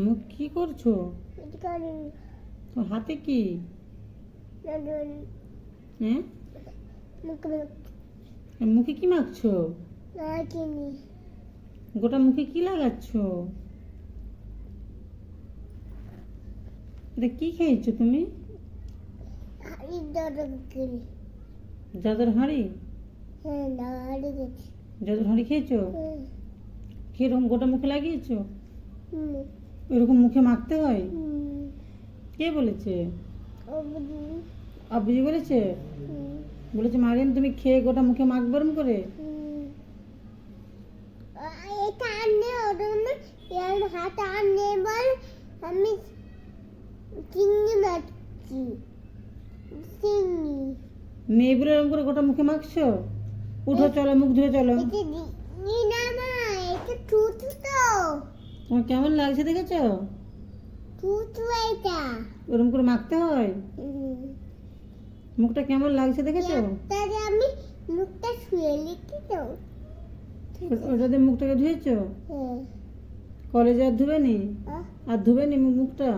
মুখ কি করছো? তোমার হাতে কি? হ্যাঁ, মুখে কি মাখছো? গোটা মুখে কি লাগাচ্ছো? এটা কি খেয়েছো তুমি? জাদুর হাঁড়ি? জাদুর হাঁড়ি খেয়েছো? কিরকম গোটা মুখে লাগিয়েছো? এরকম মুখে মাখতে হয়? কে বলেছে? আব্বুজি বলেছে? বলেছে মারিয়াম তুমি খেয়ে গোটা মুখে মাখবে এরম করে? আমি চিংড়ি মারছি চিংড়ি নেবুরে এরকম করে গোটা মুখে মাখছো? উঠো চলো, মুখ ধুয়ে চলো। তোমার কেমন লাগছে দেখেছো? ওরকম করে মাখতে হয়? মুখটা কেমন লাগছে দেখেছো? আমি মুখটা শুয়ে লিখি তো ওটাতে মুখটাকে ধুয়েছো? কলেজে আর ধুবেনি? আর ধুবেনি মুখটা?